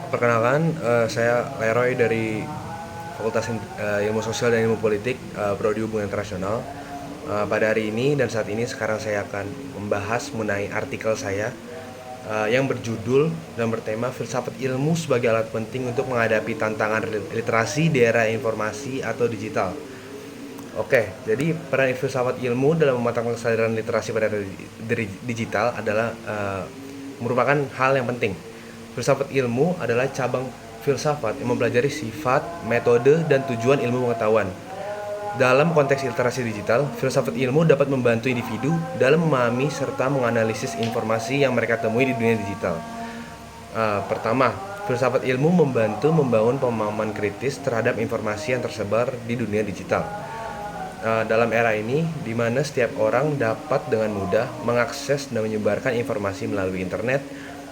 Perkenalkan, saya Leroy dari Fakultas Ilmu Sosial dan Ilmu Politik, Prodi Hubungan Internasional. Pada hari ini dan saat ini sekarang saya akan membahas mengenai artikel saya yang berjudul dan bertema filsafat ilmu sebagai alat penting untuk menghadapi tantangan literasi di era informasi atau digital. Oke, jadi peran filsafat ilmu dalam mematangkan kesadaran literasi pada era digital adalah merupakan hal yang penting. Filsafat ilmu adalah cabang filsafat yang mempelajari sifat, metode, dan tujuan ilmu pengetahuan. Dalam konteks literasi digital, filsafat ilmu dapat membantu individu dalam memahami serta menganalisis informasi yang mereka temui di dunia digital. Pertama, filsafat ilmu membantu membangun pemahaman kritis terhadap informasi yang tersebar di dunia digital. Dalam era ini, di mana setiap orang dapat dengan mudah mengakses dan menyebarkan informasi melalui internet,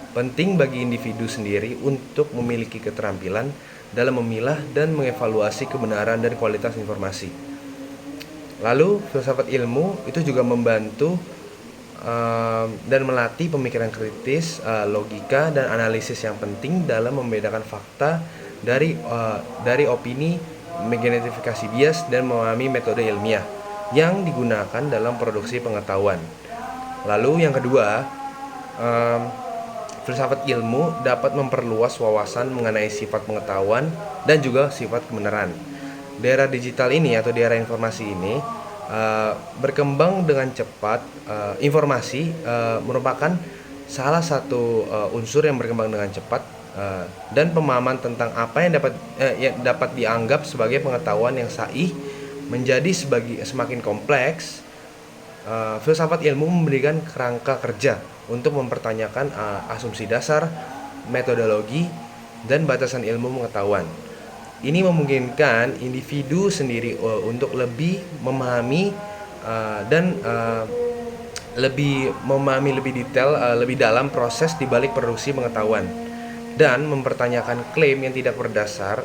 penting bagi individu sendiri untuk memiliki keterampilan dalam memilah dan mengevaluasi kebenaran dan kualitas informasi. Lalu, filsafat ilmu itu juga membantu dan melatih pemikiran kritis, logika, dan analisis yang penting dalam membedakan fakta dari opini, mengidentifikasi bias, dan memahami metode ilmiah yang digunakan dalam produksi pengetahuan. Lalu yang kedua, filsafat ilmu dapat memperluas wawasan mengenai sifat pengetahuan dan juga sifat kebenaran. Di era digital ini atau di era informasi ini berkembang dengan cepat. Informasi merupakan salah satu unsur yang berkembang dengan cepat, dan pemahaman tentang apa yang dapat dianggap sebagai pengetahuan yang sahih menjadi semakin kompleks. Filsafat ilmu memberikan kerangka kerja untuk mempertanyakan asumsi dasar, metodologi, dan batasan ilmu pengetahuan. Ini memungkinkan individu sendiri untuk lebih memahami dan lebih detail, lebih dalam proses dibalik produksi pengetahuan, dan mempertanyakan klaim yang tidak berdasar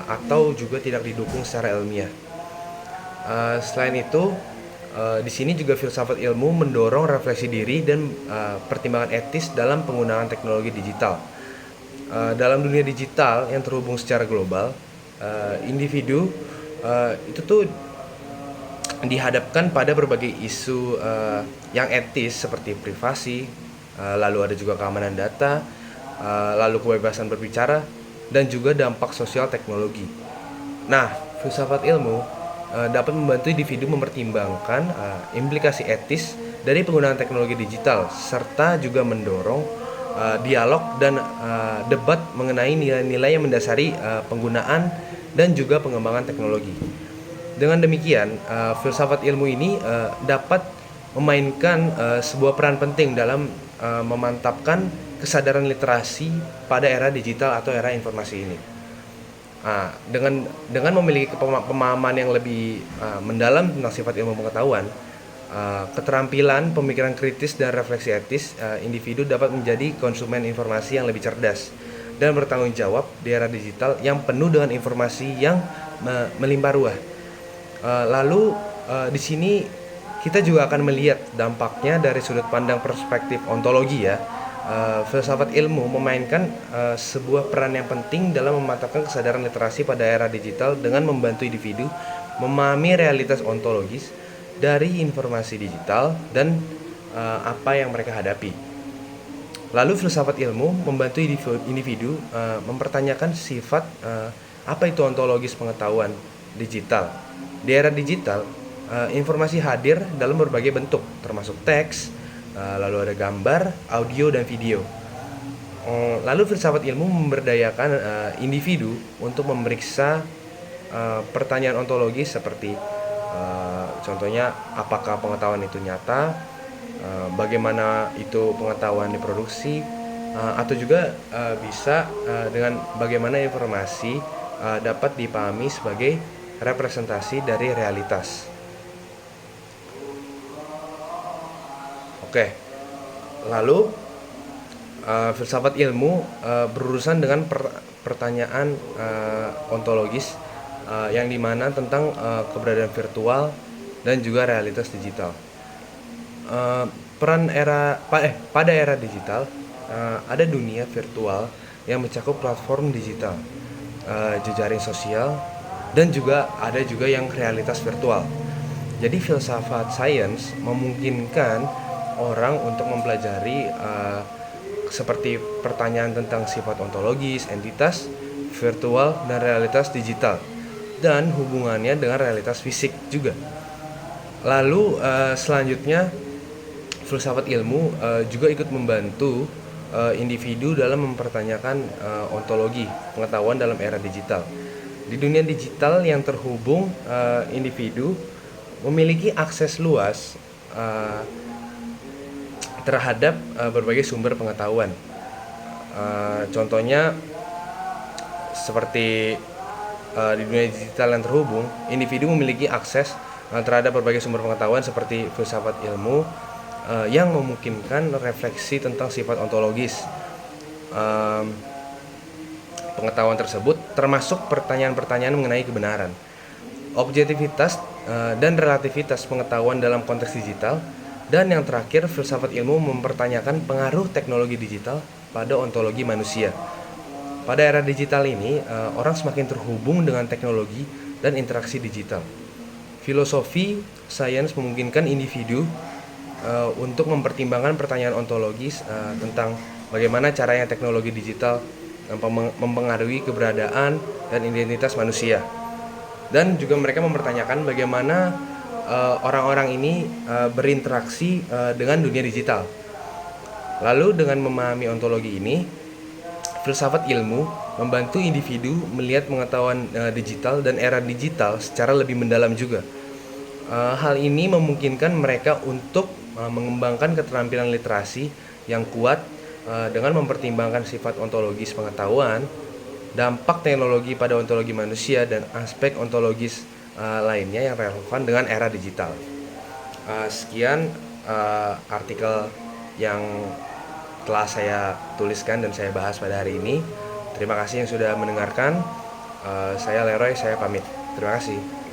atau juga tidak didukung secara ilmiah. Selain itu, di sini juga filsafat ilmu mendorong refleksi diri dan pertimbangan etis dalam penggunaan teknologi digital. Dalam dunia digital yang terhubung secara global, individu itu tuh dihadapkan pada berbagai isu yang etis seperti privasi, lalu ada juga keamanan data, lalu kebebasan berbicara, dan juga dampak sosial teknologi. Nah, filsafat ilmu dapat membantu individu mempertimbangkan implikasi etis dari penggunaan teknologi digital, serta juga mendorong dialog dan debat mengenai nilai-nilai yang mendasari penggunaan dan juga pengembangan teknologi. Dengan demikian, filsafat ilmu ini dapat memainkan sebuah peran penting dalam memantapkan kesadaran literasi pada era digital atau era informasi ini. Dengan memiliki pemahaman yang lebih mendalam tentang sifat ilmu pengetahuan, keterampilan pemikiran kritis dan refleksi etis, individu dapat menjadi konsumen informasi yang lebih cerdas dan bertanggung jawab di era digital yang penuh dengan informasi yang melimpah ruah. Lalu di sini kita juga akan melihat dampaknya dari sudut pandang perspektif ontologi ya. Filsafat ilmu memainkan sebuah peran yang penting dalam memantapkan kesadaran literasi pada era digital dengan membantu individu memahami realitas ontologis dari informasi digital dan apa yang mereka hadapi. Lalu filsafat ilmu membantu individu mempertanyakan sifat apa itu ontologis pengetahuan digital. Di era digital, informasi hadir dalam berbagai bentuk, termasuk teks, lalu ada gambar, audio, dan video. Lalu filsafat ilmu memberdayakan individu untuk memeriksa pertanyaan ontologis seperti contohnya apakah pengetahuan itu nyata, bagaimana itu pengetahuan diproduksi, atau juga bisa dengan bagaimana informasi dapat dipahami sebagai representasi dari realitas. Oke, lalu filsafat ilmu berurusan dengan pertanyaan ontologis yang dimana tentang keberadaan virtual dan juga realitas digital. Pada era digital ada dunia virtual yang mencakup platform digital, jejaring sosial, dan juga ada juga yang realitas virtual. Jadi filsafat sains memungkinkan orang untuk mempelajari seperti pertanyaan tentang sifat ontologis, entitas, virtual, dan realitas digital, dan hubungannya dengan realitas fisik juga. Lalu selanjutnya filsafat ilmu juga ikut membantu individu dalam mempertanyakan ontologi pengetahuan dalam era digital. Di dunia digital yang terhubung, individu memiliki akses luas terhadap berbagai sumber pengetahuan. Contohnya seperti di dunia digital yang terhubung, individu memiliki akses terhadap berbagai sumber pengetahuan seperti filsafat ilmu yang memungkinkan refleksi tentang sifat ontologis pengetahuan tersebut, termasuk pertanyaan-pertanyaan mengenai kebenaran, objektivitas dan relativitas pengetahuan dalam konteks digital. Dan yang terakhir, filsafat ilmu mempertanyakan pengaruh teknologi digital pada ontologi manusia. Pada era digital ini, orang semakin terhubung dengan teknologi dan interaksi digital. Filosofi sains memungkinkan individu untuk mempertimbangkan pertanyaan ontologis tentang bagaimana caranya teknologi digital mempengaruhi keberadaan dan identitas manusia. Dan juga mereka mempertanyakan bagaimana orang-orang ini berinteraksi dengan dunia digital. Lalu dengan memahami ontologi ini, filsafat ilmu membantu individu melihat pengetahuan digital dan era digital secara lebih mendalam juga. Hal ini memungkinkan mereka untuk mengembangkan keterampilan literasi yang kuat dengan mempertimbangkan sifat ontologis pengetahuan, dampak teknologi pada ontologi manusia, dan aspek ontologis lainnya yang relevan dengan era digital. Sekian artikel yang telah saya tuliskan dan saya bahas pada hari ini. Terima kasih yang sudah mendengarkan. Saya Leroy, saya pamit. Terima kasih.